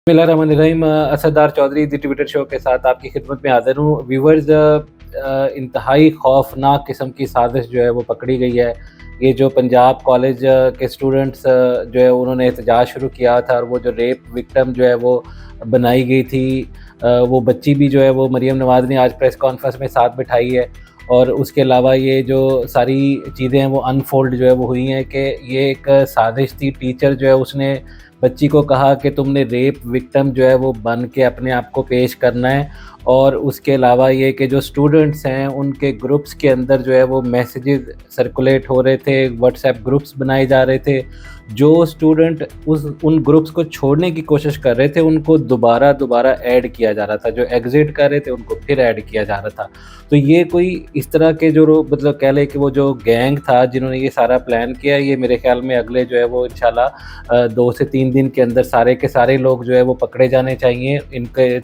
बिस्मिल्लाहिर्रहमानिर्रहीम। असरदार Chaudhary the Twitter show के साथ आपकी खिदमत में हाज़िर हूँ। व्यूअर्स, इंतहाई खौफनाक किस्म की साज़िश जो है वो पकड़ी गई है। ये जो पंजाब कॉलेज के स्टूडेंट्स जो है उन्होंने एहतजाज शुरू किया था और वो जो रेप विक्टिम जो है वो बनाई गई थी, वो बच्ची भी जो है वो मरियम नवाज़ ने आज प्रेस कॉन्फ्रेंस में साथ बिठाई है। और उसके अलावा ये जो सारी चीज़ें हैं वो अनफोल्ड जो है वो हुई हैं कि ये एक साजिश थी। टीचर जो है उसने बच्ची को कहा कि तुमने रेप विक्टिम जो है वो बन के अपने आप को पेश करना है। और उसके अलावा ये कि जो स्टूडेंट्स हैं उनके ग्रुप्स के अंदर जो है वो मैसेजेस सर्कुलेट हो रहे थे, व्हाट्सएप ग्रुप्स बनाए जा रहे थे। जो स्टूडेंट उन ग्रुप्स को छोड़ने की कोशिश कर रहे थे उनको दोबारा ऐड किया जा रहा था, जो एग्ज़िट कर रहे थे उनको फिर ऐड किया जा रहा था। तो ये कोई इस तरह के जो मतलब कह लें कि वो जो गैंग था जिन्होंने ये सारा प्लान किया, ये मेरे ख़्याल में अगले जो है वो इंशाल्लाह 2 से 3 दिन के अंदर सारे के सारे लोग जो है वो पकड़े जाने चाहिए। इनके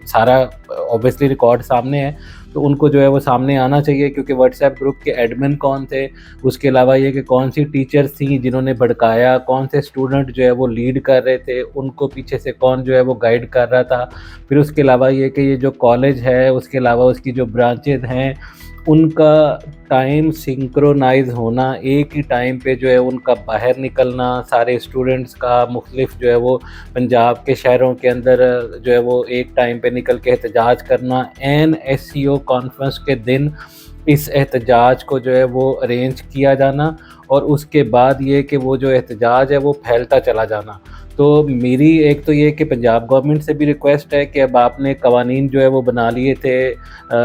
सारा ऑब्वियसली रिकॉर्ड सामने है, तो उनको जो है वो सामने आना चाहिए क्योंकि व्हाट्सएप ग्रुप के एडमिन कौन थे, उसके अलावा ये कि कौन-सी टीचर्स थीं जिन्होंने भड़काया, कौन से स्टूडेंट जो है वो लीड कर रहे थे, उनको पीछे से कौन जो है वो गाइड कर रहा था। फिर उसके अलावा ये कि ये जो कॉलेज है, उसके अलावा उसकी जो ब्रांचेज़ हैं, उनका टाइम सिंक्रोनाइज़ होना, एक ही टाइम पे जो है उनका बाहर निकलना, सारे स्टूडेंट्स का मुख्तलिफ जो है वो पंजाब के शहरों के अंदर जो है वो एक टाइम पे निकल के एहतजाज करना, ऐन एससीओ कॉन्फ्रेंस के दिन इस एहतजाज को जो है वो अरेंज किया जाना और उसके बाद ये कि वो जो एहतजाज है वो फैलता चला जाना। तो मेरी एक तो ये कि पंजाब गवर्नमेंट से भी रिक्वेस्ट है कि अब आपने कवानीन जो है वो बना लिए थे,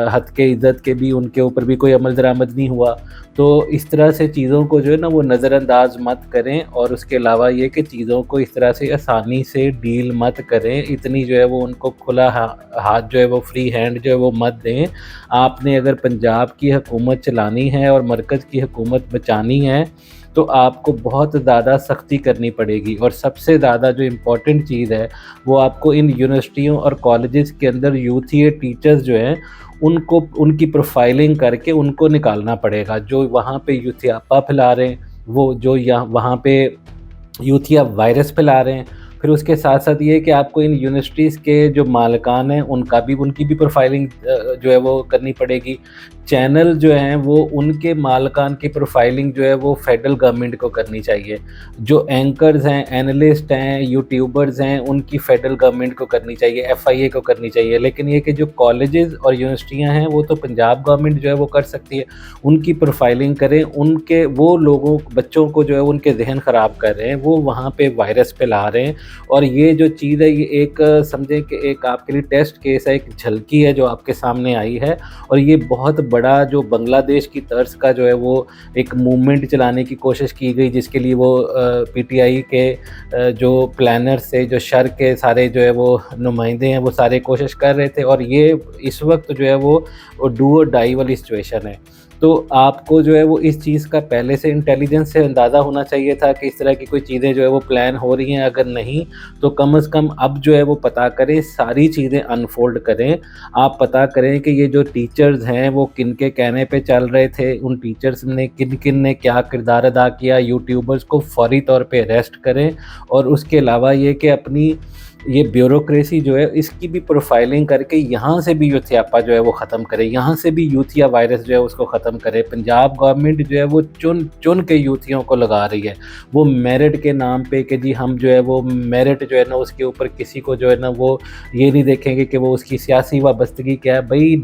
हद के इज़्ज़त के भी, उनके ऊपर भी कोई अमल दरामद नहीं हुआ। तो इस तरह से चीज़ों को जो है ना वो नज़रअंदाज मत करें और उसके अलावा ये कि चीज़ों को इस तरह से आसानी से डील मत करें, इतनी जो है वो उनको खुला हाथ जो है वो फ्री हैंड जो है वो मत दें। आपने अगर पंजाब की हुकूमत चलानी है और मरकज़ की हुकूमत बचानी है तो आपको बहुत ज़्यादा सख्ती करनी पड़ेगी। और सबसे ज़्यादा जो इम्पोर्टेंट चीज़ है वो आपको इन यूनिवर्सिटियों और कॉलेजेस के अंदर यूथिया टीचर्स जो हैं उनको उनकी प्रोफाइलिंग करके उनको निकालना पड़ेगा। जो वहाँ पे यूथियापा फैला रहे हैं, वो जो यहाँ वहाँ पे यूथिया वायरस फैला रहे हैं, फिर उसके साथ-साथ ये है कि आपको इन यूनिवर्सिटीज़ के जो मालिकान हैं उनकी भी प्रोफाइलिंग जो है वो करनी पड़ेगी। चैनल जो हैं वो उनके मालिकान की प्रोफाइलिंग जो है वो फेडरल गवर्नमेंट को करनी चाहिए। जो एंकर्स हैं, एनालिस्ट हैं, यूट्यूबर्स हैं, उनकी फेडरल गवर्नमेंट को करनी चाहिए, एफआईए को करनी चाहिए। लेकिन ये कि जो कॉलेजेस और यूनिवर्सिटियाँ हैं वो तो पंजाब गवर्नमेंट जो है वो कर सकती है। उनकी प्रोफाइलिंग करें, उनके वो लोगों बच्चों को जो है उनके ज़हन ख़राब कर रहे हैं, वो वहाँ पे वायरस फैला रहे हैं। और ये जो चीज़ है ये एक समझें कि एक आपके लिए टेस्ट केस है, एक झलकी है जो आपके सामने आई है। और ये बहुत बड़ा जो बांग्लादेश की तर्ज का जो है वो एक मूवमेंट चलाने की कोशिश की गई, जिसके लिए वो पीटीआई के जो प्लानर्स थे, जो शर के सारे जो है वो नुमाइंदे हैं, वो सारे कोशिश कर रहे थे। और ये इस वक्त जो है वो डू और डाई वाली सिचुएशन है। तो आपको जो है वो इस चीज़ का पहले से इंटेलिजेंस से अंदाज़ा होना चाहिए था कि इस तरह की कोई चीज़ें जो है वो प्लान हो रही हैं। अगर नहीं तो कम से कम अब जो है वो पता करें, सारी चीज़ें अनफोल्ड करें। आप पता करें कि ये जो टीचर्स हैं वो किन के कहने पे चल रहे थे, उन टीचर्स ने किन-किन ने क्या किरदार अदा किया। यूट्यूबर्स को फौरी तौर पे अरेस्ट करें और उसके अलावा ये कि अपनी ये ब्यूरोक्रेसी जो है इसकी भी प्रोफाइलिंग करके यहाँ से भी यूथियापा जो है वो ख़त्म करे, यहाँ से भी यूथिया वायरस जो है उसको ख़त्म करे। पंजाब गवर्नमेंट जो है वो चुन के यूथियों को लगा रही है, वो मेरिट के नाम पे कि जी हम जो है वो मेरिट जो है ना उसके ऊपर किसी को जो है ना वो ये नहीं देखेंगे कि वो उसकी सियासी वाबस्तगी क्या है। भाई,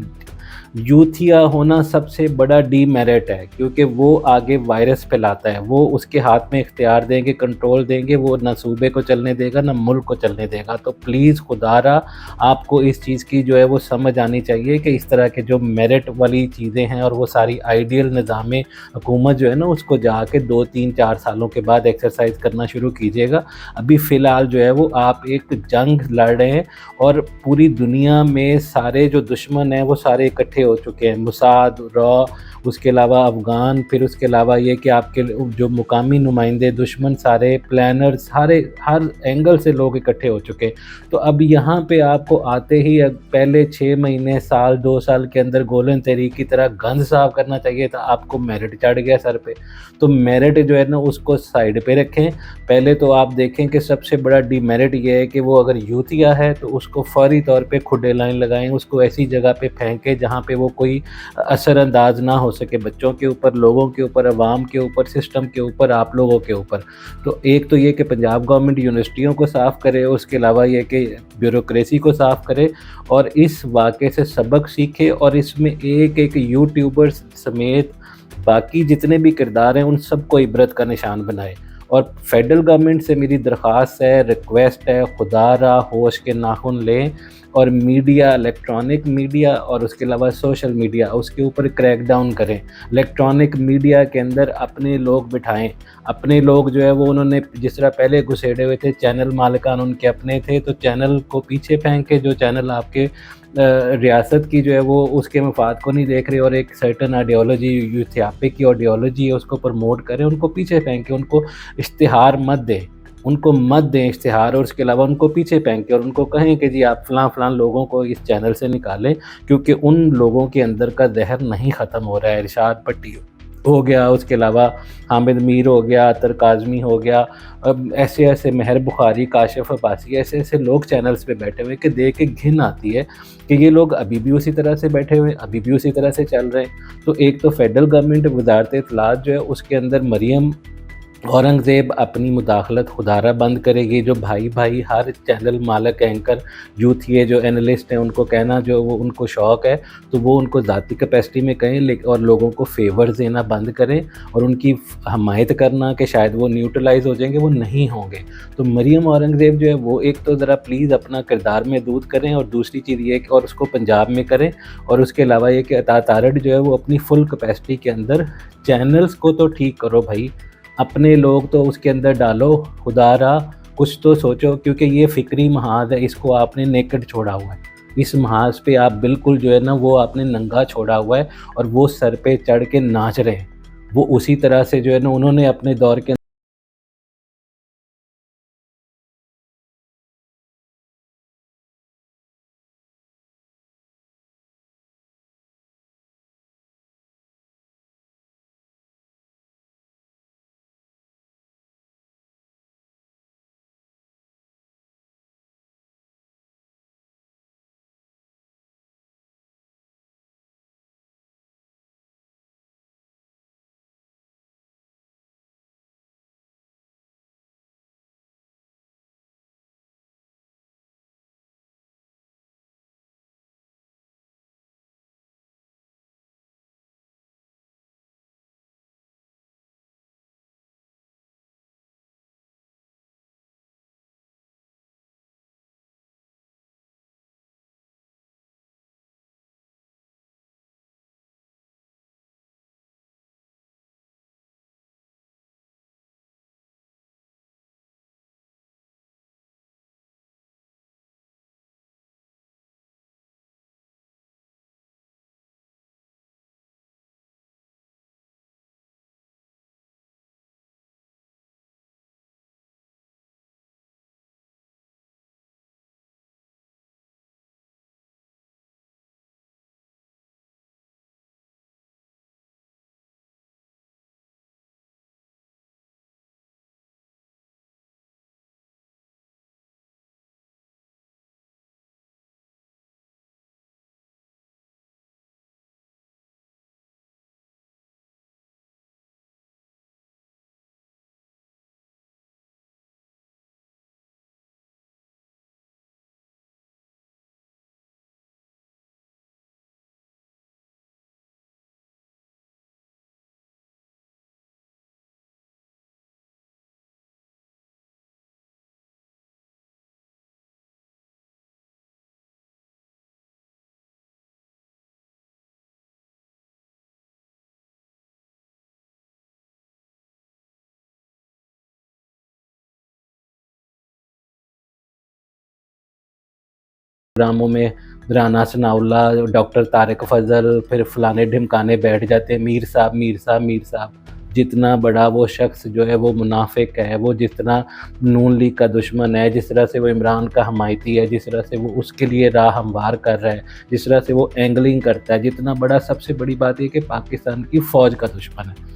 यूथिया होना सबसे बड़ा डीमेरिट है क्योंकि वो आगे वायरस फैलाता है। वो उसके हाथ में इख्तियार देंगे, कंट्रोल देंगे, वो ना सूबे को चलने देगा ना मुल्क को चलने देगा। तो प्लीज़ खुदारा आपको इस चीज़ की जो है वो समझ आनी चाहिए कि इस तरह के जो मेरिट वाली चीज़ें हैं और वो सारी आइडियल निज़ाम हुकूमत जो है ना उसको जाके 2, 3, 4 सालों के बाद एक्सरसाइज करना शुरू कीजिएगा। अभी फ़िलहाल जो है वो आप एक जंग लड़ रहे हैं और पूरी दुनिया में सारे जो दुश्मन हैं वो सारे इकट्ठे इकट्ठे हो चुके हैं, मुसाद, रॉ, उसके अलावा अफ़गान, फिर उसके अलावा ये कि आपके जो मुकामी नुमाइंदे, दुश्मन, सारे प्लानर्स, सारे हर एंगल से लोग इकट्ठे हो चुके हैं। तो अब यहाँ पे आपको आते ही पहले 6 महीने, साल, 2 साल के अंदर गोलन तहरीक की तरह गंद साफ़ करना चाहिए था, आपको मेरिट चढ़ गया सर पे। तो मेरिट जो है ना उसको साइड पे रखें। पहले तो आप देखें कि सबसे बड़ा डिमेरिट ये है कि वो अगर यूतिया है तो उसको फ़ौरी तौर पे खुडे लाइन लगाएँ, उसको ऐसी जगह पे फेंकें जहाँ पे वो कोई असरअंदाज ना हो सके बच्चों के ऊपर, लोगों के ऊपर, अवाम के ऊपर, सिस्टम के ऊपर, आप लोगों के ऊपर। तो एक तो ये कि पंजाब गवर्नमेंट यूनिवर्सिटियों को साफ़ करे, उसके अलावा ये कि ब्यूरोक्रेसी को साफ़ करे और इस वाक़े से सबक सीखे और इसमें एक-एक यूट्यूबर्स समेत बाकी जितने भी किरदार हैं उन सबको इबरत का निशान बनाए। और फेडरल गवर्नमेंट से मेरी दरख्वास्त है, रिक्वेस्ट है, खुदारा होश के नाखून लें और मीडिया, इलेक्ट्रॉनिक मीडिया और उसके अलावा सोशल मीडिया, उसके ऊपर क्रैकडाउन करें। इलेक्ट्रॉनिक मीडिया के अंदर अपने लोग बिठाएँ, अपने लोग जो है वो उन्होंने जिस तरह पहले घुसेड़े हुए थे, चैनल मालिकान उनके अपने थे, तो चैनल को पीछे फेंक के जो चैनल आपके रियासत की जो है वो उसके मफ़ाद को नहीं देख रहे और एक सर्टेन आइडियोलॉजी, यूथियापे की आइडियोलॉजी है उसको प्रमोट करें, उनको पीछे फेंकें, उनको इश्तिहार मत दें। उनको मत दें इश्तिहार और उसके अलावा उनको पीछे फेंकें और उनको कहें कि जी आप फ़लाँ-फ़लाँ लोगों को इस चैनल से निकालें, क्योंकि उन लोगों के अंदर का ज़हर नहीं ख़त्म हो रहा है। इरशाद पट्टी हो गया, उसके अलावा हामिद मीर हो गया, अतर काज़मी हो गया, अब ऐसे-ऐसे महर बुखारी, काशिफ़ अब्बासी, ऐसे-ऐसे लोग चैनल्स पे बैठे हुए हैं कि देख के घिन आती है कि ये लोग अभी भी उसी तरह से बैठे हुए हैं, अभी भी उसी तरह से चल रहे हैं। तो एक तो फेडरल गवर्नमेंट वज़ारत इत्तलात जो है उसके अंदर मरियम औरंगज़ेब अपनी मुदाखलत खुदारा बंद करेगी। जो भाई-भाई हर चैनल मालिक, एंकर, यूथ, ये जो एनालिस्ट हैं उनको कहना जो वो उनको शौक है तो वो उनको ज़ाती कैपेसिटी में कहें और लोगों को फ़ेवर्स देना बंद करें और उनकी हमायत करना कि शायद वो न्यूट्रलाइज़ हो जाएँगे, वो नहीं होंगे। तो मरियम औरंगज़ेब जो है वो एक तो ज़रा प्लीज़ अपना किरदार महदूद करें और दूसरी चीज़ ये है कि और उसको पंजाब में करें और उसके अलावा ये कि अता तारड़ जो है वो अपनी फुल कैपेसिटी के अंदर चैनल्स को तो ठीक करो भई। अपने लोग तो उसके अंदर डालो, खुदारा कुछ तो सोचो, क्योंकि ये फ़िक्री महाज़ है, इसको आपने नेकेड छोड़ा हुआ है। इस महाज़ पे आप बिल्कुल जो है ना वो आपने नंगा छोड़ा हुआ है और वो सर पे चढ़ के नाच रहे हैं। वो उसी तरह से जो है ना उन्होंने अपने दौर के प्रोग्रामों में राना सनाउल्लाह, डॉक्टर तारिक फजल, फिर फलाने ढिमकाने बैठ जाते हैं, मीर साहब, मीर साहब, मीर साहब। जितना बड़ा वो शख्स जो है वो मुनाफिक है, वो जितना नून लीग का दुश्मन है, जिस तरह से वो इमरान का हमायती है, जिस तरह से वो उसके लिए राह हमवार कर रहा है, जिस तरह से वो एंगलिंग करता है, जितना बड़ा, सबसे बड़ी बात ये कि पाकिस्तान की फ़ौज का दुश्मन है।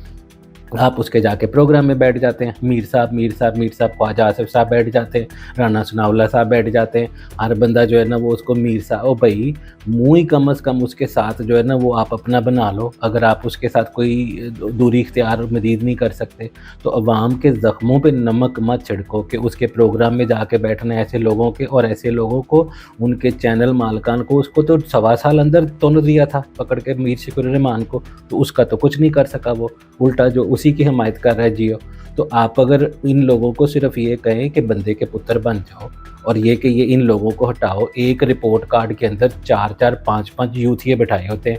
आप उसके जाके प्रोग्राम में बैठ जाते हैं, मीर साहब, मीर साहब, मीर साहब, ख्वाजा आसिफ साहब बैठ जाते हैं, राना सनाउल्लाह साहब बैठ जाते हैं। हर बंदा जो है ना वो उसको मीर साहब, ओ भई मुँह ही कम से कम उसके साथ जो है ना वो आप अपना बना लो। अगर आप उसके साथ कोई दूरी इख्तियार मदीद नहीं कर सकते, तो अवाम के ज़ख्मों पे नमक मत छिड़को कि उसके प्रोग्राम में जाके बैठना है ऐसे लोगों के, और ऐसे लोगों को, उनके चैनल मालिकान को, उसको तो सवा साल अंदर तोड़ दिया था पकड़ के मीर शकील रहमान को, तो उसका तो कुछ नहीं कर सका वो। उल्टा जो उसी की हिमायत कर रहा है जियो। तो आप अगर इन लोगों को सिर्फ़ ये कहें कि बंदे के पुत्र बन जाओ, और ये कि ये इन लोगों को हटाओ, एक रिपोर्ट कार्ड के अंदर 4-4 5-5 यूथिये बैठाए होते हैं।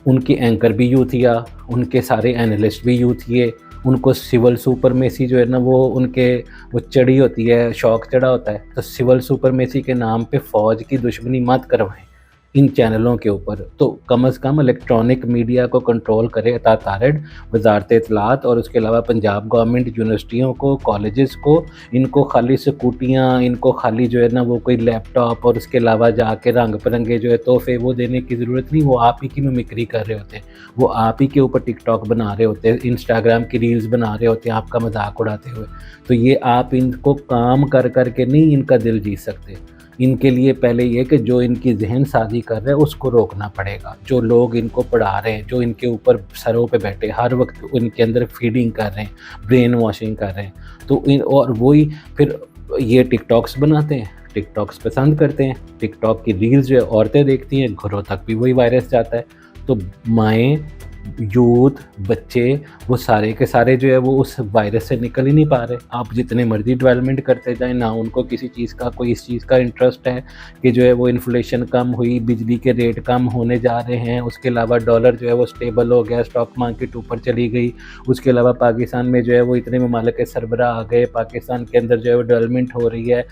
उनकी एंकर भी यूथिया, उनके सारे एनालिस्ट भी यूथिये, उनको सिविल सुपरमेसी जो है ना वो उनके वो चढ़ी होती है, शौक चढ़ा होता है। तो सिविल सुपरमेसी के नाम पे फ़ौज की दुश्मनी मत करवाएँ इन चैनलों के ऊपर। तो कम से कम इलेक्ट्रॉनिक मीडिया को कंट्रोल करे अता तारड़, वज़ारत इत्तलात, और उसके अलावा पंजाब गवर्नमेंट यूनिवर्सिटियों को, कॉलेजेस को, इनको खाली स्कूटियाँ, इनको खाली जो है ना वो कोई लैपटॉप और उसके अलावा जाके रंग-बिरंगे जो है तोहफ़े वो देने की ज़रूरत नहीं। वो आप ही की मिमिक्री कर रहे होते हैं। वो आप ही के ऊपर टिकटॉक बना रहे होते हैं, इंस्टाग्राम की रील्स बना रहे होते हैं आपका मज़ाक उड़ाते हुए। तो ये आप इनको काम कर के नहीं इनका दिल जीत सकते। इनके लिए पहले ये कि जो इनकी ज़हन साज़ी कर रहे हैं उसको रोकना पड़ेगा। जो लोग इनको पढ़ा रहे हैं, जो इनके ऊपर सरों पे बैठे हर वक़्त इनके अंदर फीडिंग कर रहे हैं, ब्रेन वॉशिंग कर रहे हैं। तो इन और वही फिर ये टिकटॉक्स बनाते हैं, टिकटॉक्स पसंद करते हैं, टिकटॉक की रील्स जो है औरतें देखती हैं, घरों तक भी वही वायरस जाता है। तो माएँ, यूथ, बच्चे, वो सारे के सारे जो है वो उस वायरस से निकल ही नहीं पा रहे। आप जितने मर्ज़ी डेवलपमेंट करते जाएँ, ना उनको किसी चीज़ का कोई इस चीज़ का इंटरेस्ट है कि जो है वो इन्फ्लेशन कम हुई, बिजली के रेट कम होने जा रहे हैं, उसके अलावा डॉलर जो है वो स्टेबल हो गया, स्टॉक मार्केट ऊपर चली गई। उसके अलावा पाकिस्तान में जो है वो इतने ममालिक के सरबराह आ गए, पाकिस्तान के अंदर जो है वो डेवलपमेंट हो रही है।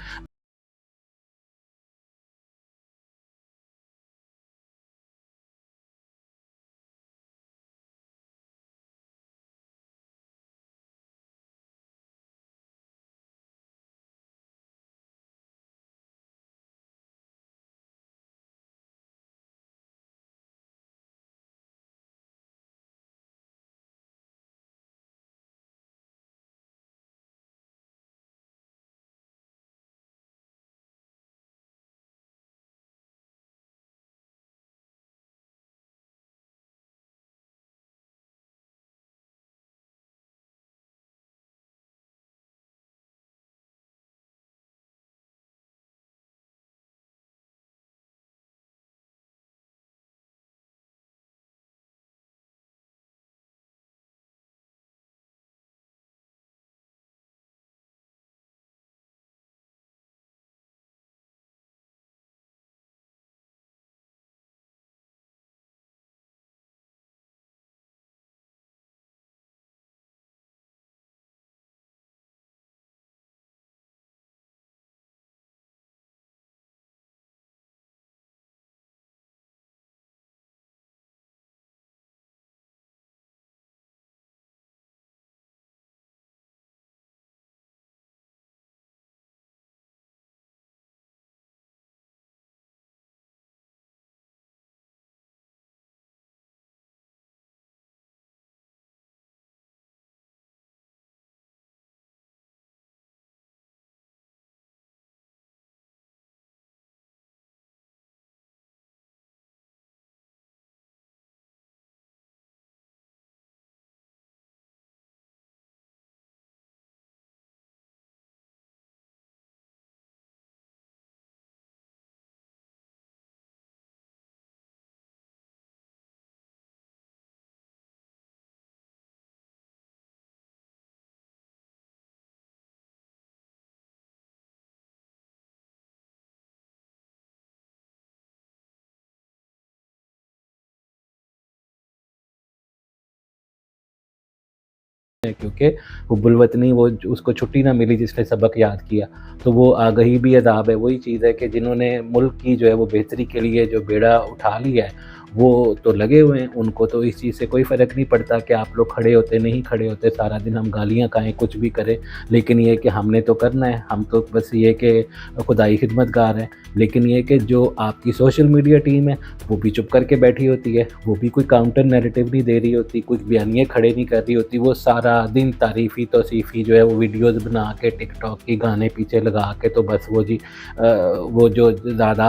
क्योंकि वो बुलवतनी वो उसको छुट्टी ना मिली जिसने सबक याद किया। तो वो आगही भी अदाब है, वही चीज़ है कि जिन्होंने मुल्क की जो है वो बेहतरी के लिए जो बेड़ा उठा लिया है, वो तो लगे हुए हैं, उनको तो इस चीज़ से कोई फ़र्क नहीं पड़ता कि आप लोग खड़े होते, नहीं खड़े होते, सारा दिन हम गालियाँ खाएँ, कुछ भी करें, लेकिन ये है कि हमने तो करना है, हम तो बस ये कि खुदाई खिदमतगार हैं। लेकिन ये है कि जो आपकी सोशल मीडिया टीम है, वो भी चुप करके बैठी होती है, वो भी कोई काउंटर नैरेटिव नहीं दे रही होती, कुछ बयानिए खड़े नहीं कर रही होती, वो सारा दिन तारीफ़ी तौसीफ़ी जो है वो वीडियोज़ बना के टिकटॉक के गाने पीछे लगा के तो बस वो जी वो जो ज़्यादा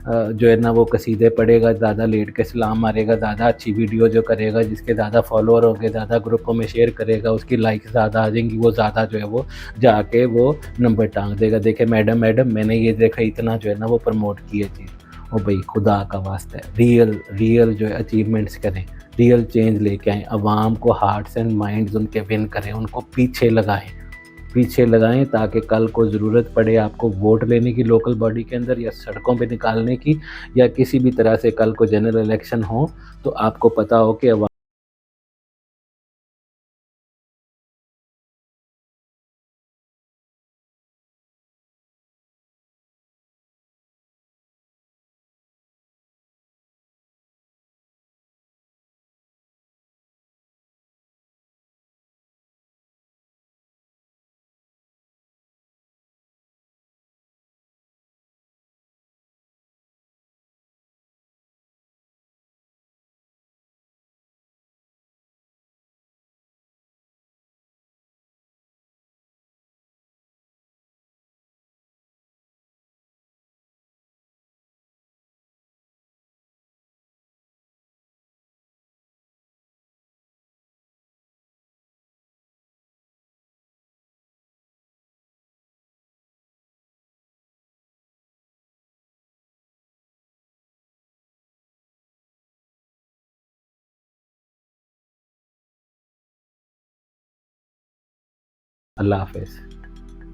जो है ना वो कसीदे पढ़ेगा, ज़्यादा लेट के सलाम मारेगा, ज़्यादा अच्छी वीडियो जो करेगा, जिसके ज़्यादा फॉलोअर होंगे, ज़्यादा ग्रुपों में शेयर करेगा, उसकी लाइक्स ज़्यादा आ जाएँगी, वो ज़्यादा जो है वो जाके वो नंबर टाँग देगा। देखिए मैडम मैडम मैंने ये देखा इतना जो है ना वो प्रमोट किए चीज़। ओ भई खुदा का वास्ता है, रियल जो है अचीवमेंट्स करें, रियल चेंज लेके आएँ, अवाम को हार्ट्स एंड माइंड्स उनके विन करें, उनको पीछे लगाएँ ताकि कल को ज़रूरत पड़े आपको वोट लेने की लोकल बॉडी के अंदर या सड़कों पे निकालने की या किसी भी तरह से कल को जनरल इलेक्शन हो, तो आपको पता हो कि अवा अल्लाह हाफ़िज़।